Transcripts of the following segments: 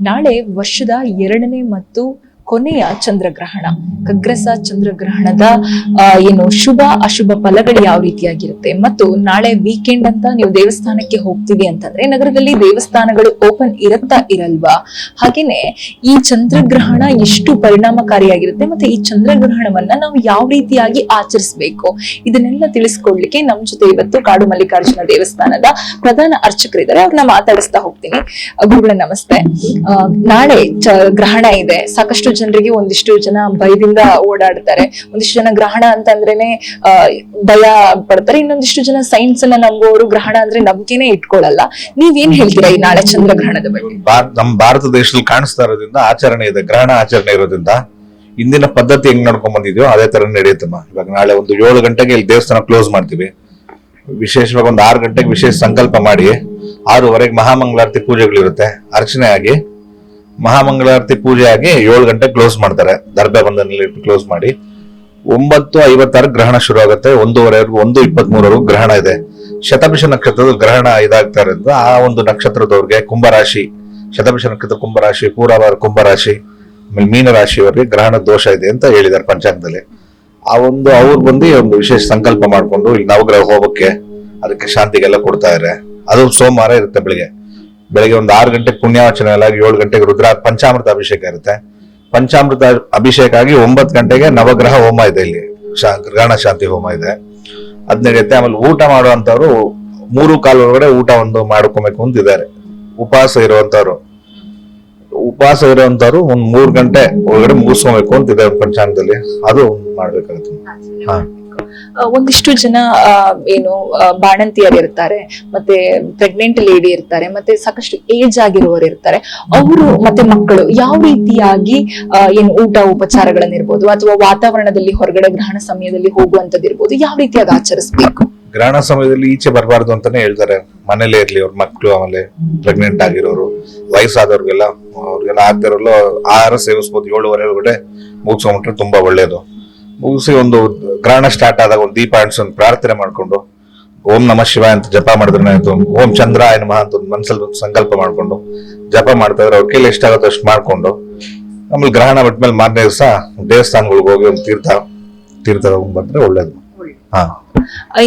ನಾಳೆ ವರ್ಷದ 2ನೇ ಮತ್ತು ಕೊನೆಯ ಚಂದ್ರಗ್ರಹಣ, ಖಗ್ರಸ ಚಂದ್ರಗ್ರಹಣದ ಏನು ಶುಭ ಅಶುಭ ಫಲಗಳು ಯಾವ ರೀತಿಯಾಗಿರುತ್ತೆ, ಮತ್ತು ನಾಳೆ ವೀಕೆಂಡ್ ಅಂತ ನೀವು ದೇವಸ್ಥಾನಕ್ಕೆ ಹೋಗ್ತೀವಿ ಅಂತಂದ್ರೆ ನಗರದಲ್ಲಿ ದೇವಸ್ಥಾನಗಳು ಓಪನ್ ಇರತ್ತಾ ಇರಲ್ವಾ, ಹಾಗೇನೆ ಈ ಚಂದ್ರಗ್ರಹಣ ಎಷ್ಟು ಪರಿಣಾಮಕಾರಿಯಾಗಿರುತ್ತೆ ಮತ್ತೆ ಈ ಚಂದ್ರಗ್ರಹಣವನ್ನ ನಾವು ಯಾವ ರೀತಿಯಾಗಿ ಆಚರಿಸಬೇಕು, ಇದನ್ನೆಲ್ಲ ತಿಳಿಸ್ಕೊಡ್ಲಿಕ್ಕೆ ನಮ್ ಜೊತೆ ಇವತ್ತು ಕಾಡು ಮಲ್ಲಿಕಾರ್ಜುನ ದೇವಸ್ಥಾನದ ಪ್ರಧಾನ ಅರ್ಚಕರಿದ್ದಾರೆ. ಅವ್ರನ್ನ ಮಾತಾಡಿಸ್ತಾ ಹೋಗ್ತೀನಿ. ಗುರುಗಳೇ ನಮಸ್ತೆ. ನಾಳೆ ಗ್ರಹಣ ಇದೆ. ಸಾಕಷ್ಟು ಜನರಿಗೆ ಒಂದಿಷ್ಟು ಜನ ಭಯದಿಂದ ಓಡಾಡ್ತಾರೆ, ಒಂದಿಷ್ಟು ಜನ ಗ್ರಹಣ ಅಂತಂದ್ರೇನೆ ಭಯ ಪಡ್ತಾರೆ, ಇನ್ನೊಂದಿಷ್ಟು ಜನ ಸೈನ್ಸ್ ಅನ್ನ ನಂಬುವವರು ಗ್ರಹಣ ಅಂದ್ರೆ ನಂಬಿಕೆನೆ ಇಟ್ಕೊಳ್ಳಲ್ಲ. ನೀವೇನ್ ಹೇಳ್ತೀರಾ ಈ ನಾಳೆ ಚಂದ್ರಗ್ರಹಣದ ಬಗ್ಗೆ? ನಮ್ಮ ಭಾರತ ದೇಶದಲ್ಲಿ ಕಾಣಿಸ್ತಾ ಇರೋದ್ರಿಂದ ಆಚರಣೆ ಇದೆ, ಗ್ರಹಣ ಆಚರಣೆ ಇರೋದ್ರಿಂದ ಇಂದಿನ ಪದ್ಧತಿ ಹೆಂಗ್ ನಡ್ಕೊಂಡ್ ಬಂದಿದ್ಯೋ ಅದೇ ತರ ನಡೆಯುತ್ತಮ್ಮ. ಇವಾಗ ನಾಳೆ ಒಂದು 7 ಗಂಟೆಗೆ ಇಲ್ಲಿ ದೇವಸ್ಥಾನ ಕ್ಲೋಸ್ ಮಾಡ್ತೀವಿ. ವಿಶೇಷವಾಗಿ ಒಂದು 6 ಗಂಟೆಗೆ ವಿಶೇಷ ಸಂಕಲ್ಪ ಮಾಡಿ 6:30 ಮಹಾಮಂಗಳಾರತಿ ಪೂಜೆಗಳಿರುತ್ತೆ. ಅರ್ಚನೆ ಆಗಿ ಮಹಾಮಂಗಳಾರತಿ ಪೂಜೆ ಆಗಿ 7 ಗಂಟೆಗೆ ಕ್ಲೋಸ್ ಮಾಡ್ತಾರೆ. ದರ್ಬೆ ಬಂಧನಲ್ಲಿ ಕ್ಲೋಸ್ ಮಾಡಿ 9:56 ಗ್ರಹಣ ಶುರು ಆಗುತ್ತೆ. 1:30 1:23 ಗ್ರಹಣ ಇದೆ. ಶತಭಿಷ ನಕ್ಷತ್ರದ ಗ್ರಹಣ ಇದಾಗ್ತಾ ಇರೋದ್ರಿಂದ ಆ ಒಂದು ನಕ್ಷತ್ರದವ್ರಿಗೆ ಕುಂಭರಾಶಿ, ಶತಭಿಷ ನಕ್ಷತ್ರ ಕುಂಭರಾಶಿ, ಪೂರ್ವವಾರ ಕುಂಭರಾಶಿ, ಆಮೇಲೆ ಮೀನರಾಶಿಯವರಿಗೆ ಗ್ರಹಣ ದೋಷ ಇದೆ ಅಂತ ಹೇಳಿದ್ದಾರೆ ಪಂಚಾಂಗದಲ್ಲಿ. ಅವ್ರು ಬಂದು ಒಂದು ವಿಶೇಷ ಸಂಕಲ್ಪ ಮಾಡ್ಕೊಂಡು ಇಲ್ಲಿ ನವಗ್ರಹ ಹೋಗಕ್ಕೆ ಅದಕ್ಕೆ ಶಾಂತಿಗೆಲ್ಲ ಕೊಡ್ತಾ ಇದ್ದಾರೆ. ಅದು ಸೋಮವಾರ ಇರುತ್ತೆ. ಬೆಳಿಗ್ಗೆ ಒಂದು 6 ಗಂಟೆಗೆ ಪುಣ್ಯಾವಚನ ಎಲ್ಲ, 7 ಗಂಟೆಗೆ ರುದ್ರ ಪಂಚಾಮೃತ ಅಭಿಷೇಕ ಇರುತ್ತೆ. ಪಂಚಾಮೃತ ಅಭಿಷೇಕ ಆಗಿ 9 ಗಂಟೆಗೆ ನವಗ್ರಹ ಹೋಮ ಇದೆ, ಇಲ್ಲಿ ಗ್ರಹಣ ಶಾಂತಿ ಹೋಮ ಇದೆ, ಅದ್ ನಡೆಯುತ್ತೆ. ಆಮೇಲೆ ಊಟ ಮಾಡುವಂತವ್ರು 3:15 ಒಳಗಡೆ ಊಟ ಒಂದು ಮಾಡ್ಕೊಬೇಕು ಅಂತಿದ್ದಾರೆ. ಉಪವಾಸ ಇರುವಂತವ್ರು ಒಂದ್ 3 ಗಂಟೆ ಒಳಗಡೆ ಮುಗಿಸ್ಕೊಬೇಕು ಅಂತಿದೆ ಪಂಚಾಂಗದಲ್ಲಿ. ಅದು ಮಾಡ್ಬೇಕಾಗುತ್ತೆ. ಹಾ, ಒಂದಿಷ್ಟು ಜನ ಏನು ಬಾಣಂತಿಯರು ಇರ್ತಾರೆ, ಮತ್ತೆ ಪ್ರೆಗ್ನೆಂಟ್ ಲೇಡಿ ಇರ್ತಾರೆ, ಮತ್ತೆ ಸಾಕಷ್ಟು ಏಜ್ ಆಗಿರುವವರು ಇರ್ತಾರೆ. ಅವರು ಮತ್ತೆ ಮಕ್ಕಳು ಯಾವ ರೀತಿಯಾಗಿ ಏನು ಊಟ ಉಪಚಾರಗಳನ್ನಿರ್ಬೋದು ಅಥವಾ ವಾತಾವರಣದಲ್ಲಿ ಹೊರಗಡೆ ಗ್ರಹಣ ಸಮಯದಲ್ಲಿ ಹೋಗುವಂತದ್ದಿರ್ಬೋದು, ಯಾವ ರೀತಿಯಾಗಿ ಆಚರಿಸಬೇಕು? ಗ್ರಹಣ ಸಮಯದಲ್ಲಿ ಈಚೆ ಬರಬಾರ್ದು ಅಂತಾನೆ ಹೇಳ್ತಾರೆ. ಮನೇಲೆ ಇರ್ಲಿ ಅವ್ರ ಮಕ್ಕಳು, ಆಮೇಲೆ ಪ್ರೆಗ್ನೆಂಟ್ ಆಗಿರೋರು, ವಯಸ್ಸಾದವ್ರಿಗೆಲ್ಲ ಆಗ್ತಿರೋಲ್ಲ ಆಹಾರ ಸೇವಿಸ್ಬೋದು. 7:30 ಒಳಗಡೆ ಮುಗಿಸ್ಕೊಂಡ್ಬಿಟ್ರೆ ತುಂಬಾ ಒಳ್ಳೇದು. ಮುಗಿಸಿ ಒಂದು ಗ್ರಹಣ ಸ್ಟಾರ್ಟ್ ಆದಾಗ ಒಂದು ದೀಪ ಅಂಟಿಸೊಂದು ಪ್ರಾರ್ಥನೆ ಮಾಡ್ಕೊಂಡು ಓಂ ನಮಃ ಶಿವಾಯ ಅಂತ ಜಪ ಮಾಡಿದ್ರೆ ಆಯ್ತು. ಓಂ ಚಂದ್ರಾಯ ನಮಃ ಅಂತ ಒಂದು ಮನಸ್ಸಲ್ಲಿ ಸಂಕಲ್ಪ ಮಾಡ್ಕೊಂಡು ಜಪ ಮಾಡ್ತಾ ಇದ್ರೆ ಅವ್ರ ಕೈಲಿ ಎಷ್ಟಾಗುತ್ತೋ ಅಷ್ಟು ಮಾಡ್ಕೊಂಡು, ಆಮೇಲೆ ಗ್ರಹಣ ಬಿಟ್ಮೇಲೆ ಮಾರನೇ ದಿವಸ ದೇವಸ್ಥಾನಗಳಿಗೆ ಹೋಗಿ ಒಂದು ತೀರ್ಥ ಬಂದ್ರೆ ಒಳ್ಳೇದು. ಹಾ,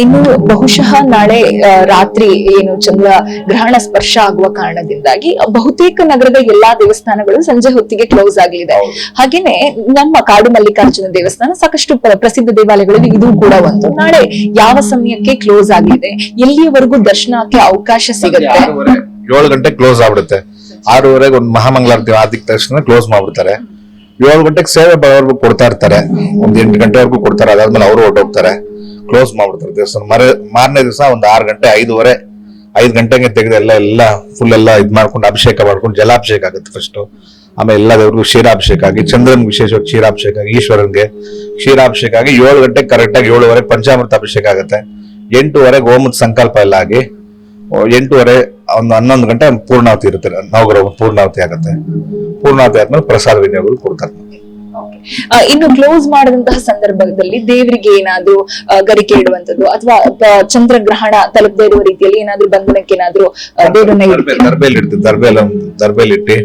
ಇನ್ನು ಬಹುಶಃ ನಾಳೆ ರಾತ್ರಿ ಏನು ಚಂದ್ರ ಗ್ರಹಣ ಸ್ಪರ್ಶ ಆಗುವ ಕಾರಣದಿಂದಾಗಿ ಬಹುತೇಕ ನಗರದ ಎಲ್ಲಾ ದೇವಸ್ಥಾನಗಳು ಸಂಜೆ ಹೊತ್ತಿಗೆ ಕ್ಲೋಸ್ ಆಗಲಿದೆ. ಹಾಗೇನೆ ನಮ್ಮ ಕಾಡು ಮಲ್ಲಿಕಾರ್ಜುನ ದೇವಸ್ಥಾನ ಸಾಕಷ್ಟು ಪ್ರಸಿದ್ಧ ದೇವಾಲಯಗಳಲ್ಲಿ ಇದು ಕೂಡ ಒಂದು. ನಾಳೆ ಯಾವ ಸಮಯಕ್ಕೆ ಕ್ಲೋಸ್ ಆಗಿದೆ, ಎಲ್ಲಿಯವರೆಗೂ ದರ್ಶನಕ್ಕೆ ಅವಕಾಶ ಸಿಗುತ್ತೆ? 7 ಗಂಟೆಗೆ ಕ್ಲೋಸ್ ಆಗ್ಬಿಡುತ್ತೆ. 6:30 ಒಂದು ಮಹಾಮಂಗಳಾರತಿ ಆದಿಕ ತಕ್ಷಣ ಕ್ಲೋಸ್ ಮಾಡ್ಬಿಡ್ತಾರೆ. 7 ಗಂಟೆಗೆ ಸೇವೆ ಬರೋವರೆಗೂ ಕೊಡ್ತಾ ಇರ್ತಾರೆ. ಒಂದು 8 ಗಂಟೆವರೆಗೂ ಕೊಡ್ತಾರೆ. ಅದಾದ್ಮೇಲೆ ಅವರು ಹೊರಟೋಗ್ತಾರೆ, ಕ್ಲೋಸ್ ಮಾಡ್ಬಿಡ್ತಾರೆ ದೇವಸ್ಥಾನ. ಮಾರನೇ ದಿವಸ ಒಂದು 6 ಗಂಟೆ 5 ಗಂಟೆಗೆ ತೆಗೆದು ಎಲ್ಲ ಫುಲ್ ಎಲ್ಲ ಇದ್ ಮಾಡ್ಕೊಂಡು ಅಭಿಷೇಕ ಮಾಡ್ಕೊಂಡು ಜಲಾಭಿಷೇಕ ಆಗುತ್ತೆ ಫಸ್ಟ್. ಆಮೇಲೆ ಎಲ್ಲ ದೇವ್ರಿಗೂ ಕ್ಷೀರಾಭಿಷೇಕ ಆಗಿ, ಚಂದ್ರನ್ ವಿಶೇಷವಾಗಿ ಕ್ಷೀರಾಭಿಷೇಕ ಆಗಿ, ಈಶ್ವರನ್ಗೆ ಕ್ಷೀರಾಭಿಷೇಕ ಆಗಿ 7 ಗಂಟೆಗೆ ಕರೆಕ್ಟ್ ಆಗಿ 7:30 ಪಂಚಾಮೃತ ಅಭಿಷೇಕ ಆಗುತ್ತೆ. 8:30 ಹೋಮದ ಸಂಕಲ್ಪ ಎಲ್ಲ ಆಗಿ 8:30 ಒಂದು 11 ಗಂಟೆ ಪೂರ್ಣಾವತಿ ಇರುತ್ತೆ. ನವಗ್ರಹ ಪೂರ್ಣಾವತಿ ಆಗುತ್ತೆ. ಪೂರ್ಣಾವತಿ ಆದ್ಮೇಲೆ ಪ್ರಸಾದ ವಿನಿಯೋಗ ಕೊಡ್ತಾರೆ. ಇನ್ನು ಕ್ಲೋಸ್ ಮಾಡಿದಂತಹ ಸಂದರ್ಭದಲ್ಲಿ ದೇವರಿಗೆ ಏನಾದ್ರೂ ಗರಿಕೆ ಇಡುವಂತದ್ದು ಅಥವಾ ಚಂದ್ರಗ್ರಹಣ ತಲುಪದೇ ಇರುವ ರೀತಿಯಲ್ಲಿ ಏನಾದ್ರೂ ಬಂಧನಕ್ಕೆ ಏನಾದ್ರೂ ದೇವರನ್ನ ದರ್ಬೇಲಿ ಇಟ್ಟು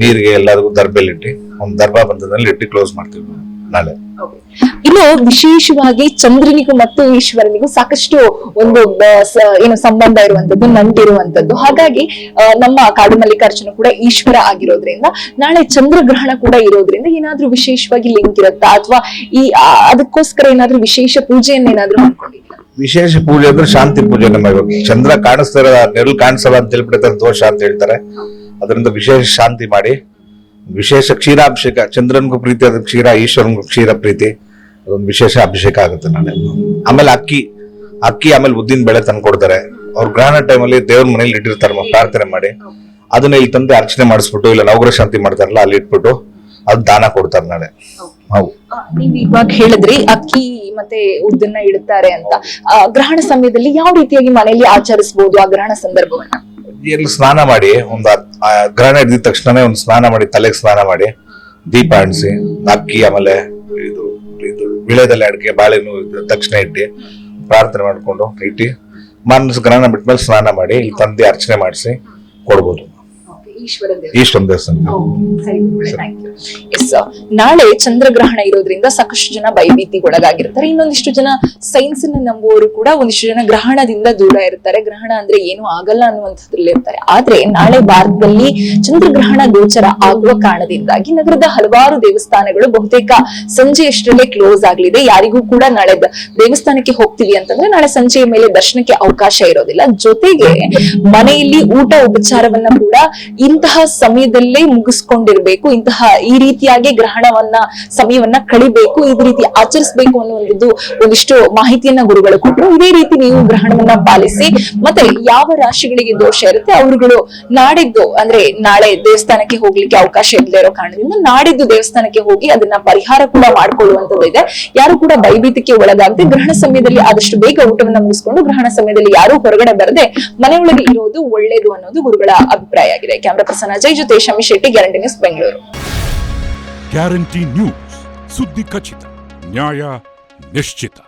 ನೀರಿಗೆ ಎಲ್ಲರಿಗೂ ದರ್ಬೇಲಿ ಇಟ್ಟು ಒಂದು ದರ್ಬಾ ಬಂಧದಲ್ಲಿ ಇಟ್ಟು ಕ್ಲೋಸ್ ಮಾಡ್ತೀವಿ ನಾಳೆ. ಇನ್ನು ವಿಶೇಷವಾಗಿ ಚಂದ್ರನಿಗೂ ಮತ್ತು ಈಶ್ವರನಿಗೂ ಸಾಕಷ್ಟು ಒಂದು ಏನು ಸಂಬಂಧ ಇರುವಂತದ್ದು, ನಂಟಿರುವಂತದ್ದು. ಹಾಗಾಗಿ ನಮ್ಮ ಕಾಡು ಮಲ್ಲಿಕಾರ್ಜುನ ಕೂಡ ಈಶ್ವರ ಆಗಿರೋದ್ರಿಂದ ನಾಳೆ ಚಂದ್ರಗ್ರಹಣ ಕೂಡ ಇರೋದ್ರಿಂದ ಏನಾದ್ರೂ ವಿಶೇಷವಾಗಿ ಲಿಂಕ್ ಇರುತ್ತಾ ಅಥವಾ ಅದಕ್ಕೋಸ್ಕರ ಏನಾದ್ರೂ ವಿಶೇಷ ಪೂಜೆಯನ್ನ ಏನಾದ್ರೂ ಮಾಡ್ಕೊಂಡಿದ್ದೀರಾ? ವಿಶೇಷ ಪೂಜೆ ಅಂದ್ರೆ ಶಾಂತಿ ಪೂಜೆ. ನಮ್ಮ ಚಂದ್ರ ಕಾಣಿಸ್ತಾರ, ನೆರಳು ಕಾಣಿಸಲ್ಲ ಅಂತ ಹೇಳ್ಬಿಡ್ತಾರೆ, ದೋಷ ಅಂತ ಹೇಳ್ತಾರೆ. ಅದರಿಂದ ವಿಶೇಷ ಶಾಂತಿ ಮಾಡಿ ವಿಶೇಷ ಕ್ಷೀರಾಭಿಷೇಕ, ಚಂದ್ರನ್ಗೂ ಪ್ರೀತಿ ಅದ ಕ್ಷೀರ, ಈಶ್ವರನ್ಗೂ ಕ್ಷೀರ ಪ್ರೀತಿ, ಅದೊಂದು ವಿಶೇಷ ಅಭಿಷೇಕ ಆಗುತ್ತೆ ನಾಳೆ. ಆಮೇಲೆ ಅಕ್ಕಿ ಆಮೇಲೆ ಉದ್ದಿನ ಬೇಳೆ ತಂದು ಕೊಡ್ತಾರೆ. ಅವ್ರ ಗ್ರಹಣ ಟೈಮಲ್ಲಿ ದೇವ್ರ ಮನೇಲಿ ಇಟ್ಟಿರ್ತಾರೆ, ಪ್ರಾರ್ಥನೆ ಮಾಡಿ ಅದನ್ನ ಇಲ್ಲಿ ತಂದು ಅರ್ಚನೆ ಮಾಡಿಸ್ಬಿಟ್ಟು, ಇಲ್ಲ ನವಗ್ರಹ ಶಾಂತಿ ಮಾಡ್ತಾರಲ್ಲ ಅಲ್ಲಿ ಇಟ್ಬಿಟ್ಟು ಅದು ದಾನ ಕೊಡ್ತಾರೆ ನಾಳೆ. ಹೌದು, ನೀವ್ ಇವಾಗ ಹೇಳಿದ್ರಿ ಅಕ್ಕಿ ಮತ್ತೆ ಉದ್ದನ್ನ ಇಡುತ್ತಾರೆ ಅಂತ. ಗ್ರಹಣ ಸಮಯದಲ್ಲಿ ಯಾವ ರೀತಿಯಾಗಿ ಮನೆಯಲ್ಲಿ ಆಚರಿಸಬಹುದು ಆ ಗ್ರಹಣ ಸಂದರ್ಭವನ್ನ? ಎಲ್ಲಿ ಸ್ನಾನ ಮಾಡಿ, ಒಂದು ಗ್ರಹಣ ಹಿಡಿದ ತಕ್ಷಣ ಒಂದು ಸ್ನಾನ ಮಾಡಿ, ತಲೆಗೆ ಸ್ನಾನ ಮಾಡಿ, ದೀಪ ಅಂಟಿಸಿ, ಅಕ್ಕಿ ಆಮೇಲೆ ಇದು ವಿಳೆದೆಲೆ ಅಡಿಕೆ ಬಾಳೆನು ತಕ್ಷಣ ಇಟ್ಟು ಪ್ರಾರ್ಥನೆ ಮಾಡ್ಕೊಂಡು ಇಟ್ಟು ಮಾನಸ ಗ್ರಹಣ ಬಿಟ್ಮೇಲೆ ಸ್ನಾನ ಮಾಡಿ ಇಲ್ಲಿ ತಂದೆ ಅರ್ಚನೆ ಮಾಡಿಸಿ ಕೊಡ್ಬೋದು. ಈಶ್ವರನ ದೇವಸ್ಥಾನ. ಎಸ್, ನಾಳೆ ಚಂದ್ರಗ್ರಹಣ ಇರೋದ್ರಿಂದ ಸಾಕಷ್ಟು ಜನ ಭಯಭೀತಿಗೊಳಗಾಗಿರ್ತಾರೆ. ಇನ್ನೊಂದಿಷ್ಟು ಜನ ಸೈನ್ಸ್ ಅನ್ನ ನಂಬುವವರು ಕೂಡ ಒಂದಿಷ್ಟು ಜನ ಗ್ರಹಣದಿಂದ ದೂರ ಇರ್ತಾರೆ. ಗ್ರಹಣ ಅಂದ್ರೆ ಏನು ಆಗಲ್ಲ ಅನ್ನುವಂಥದ್ರಲ್ಲಿ ಇರ್ತಾರೆ. ಆದ್ರೆ ನಾಳೆ ಭಾರತದಲ್ಲಿ ಚಂದ್ರಗ್ರಹಣ ಗೋಚರ ಆಗುವ ಕಾರಣದಿಂದಾಗಿ ನಗರದ ಹಲವಾರು ದೇವಸ್ಥಾನಗಳು ಬಹುತೇಕ ಸಂಜೆಯಷ್ಟರಲ್ಲೇ ಕ್ಲೋಸ್ ಆಗ್ಲಿದೆ. ಯಾರಿಗೂ ಕೂಡ ನಾಳೆ ದೇವಸ್ಥಾನಕ್ಕೆ ಹೋಗ್ತೀವಿ ಅಂತಂದ್ರೆ ನಾಳೆ ಸಂಜೆಯ ಮೇಲೆ ದರ್ಶನಕ್ಕೆ ಅವಕಾಶ ಇರೋದಿಲ್ಲ. ಜೊತೆಗೆ ಮನೆಯಲ್ಲಿ ಊಟ ಉಪಚಾರವನ್ನ ಕೂಡ ಇಂತಹ ಸಮಯದಲ್ಲೇ ಮುಗಿಸ್ಕೊಂಡಿರ್ಬೇಕು. ಈ ರೀತಿಯಾಗಿ ಗ್ರಹಣವನ್ನ ಸಮಯವನ್ನ ಕಳಿಬೇಕು, ಈ ರೀತಿ ಆಚರಿಸಬೇಕು ಅನ್ನುವಂಥದ್ದು ಒಂದಿಷ್ಟು ಮಾಹಿತಿಯನ್ನ ಗುರುಗಳು ಕೊಟ್ಟರು. ಇದೇ ರೀತಿ ನೀವು ಗ್ರಹಣವನ್ನ ಪಾಲಿಸಿ. ಮತ್ತೆ ಯಾವ ರಾಶಿಗಳಿಗೆ ದೋಷ ಇರುತ್ತೆ ಅವರುಗಳು ನಾಡಿದ್ದು ಅಂದ್ರೆ ನಾಳೆ ದೇವಸ್ಥಾನಕ್ಕೆ ಹೋಗ್ಲಿಕ್ಕೆ ಅವಕಾಶ ಇಲ್ಲದೆ ಇರೋ ಕಾರಣದಿಂದ ನಾಡಿದ್ದು ದೇವಸ್ಥಾನಕ್ಕೆ ಹೋಗಿ ಅದನ್ನ ಪರಿಹಾರ ಕೂಡ ಮಾಡ್ಕೊಳ್ಳುವಂತದ್ದು ಇದೆ. ಯಾರು ಕೂಡ ಭಯಭೀತಿಗೆ ಒಳಗಾಗದೆ ಗ್ರಹಣ ಸಮಯದಲ್ಲಿ ಆದಷ್ಟು ಬೇಗ ಊಟವನ್ನ ಮುಗಿಸ್ಕೊಂಡು ಗ್ರಹಣ ಸಮಯದಲ್ಲಿ ಯಾರು ಹೊರಗಡೆ ಬರದೆ ಮನೆಯೊಳಗೆ ಇರೋದು ಒಳ್ಳೇದು ಅನ್ನೋದು ಗುರುಗಳ ಅಭಿಪ್ರಾಯ ಆಗಿದೆ. ಕ್ಯಾಮರಾ ಪರ್ಸನ್ ಅಜಯ್ ಜೊತೆ Shami Shetty, guarantee news, Bengaluru. Guarantee news, ಸುದ್ದಿ ಖಚಿತ, ನ್ಯಾಯ ನಿಶ್ಚಿತ.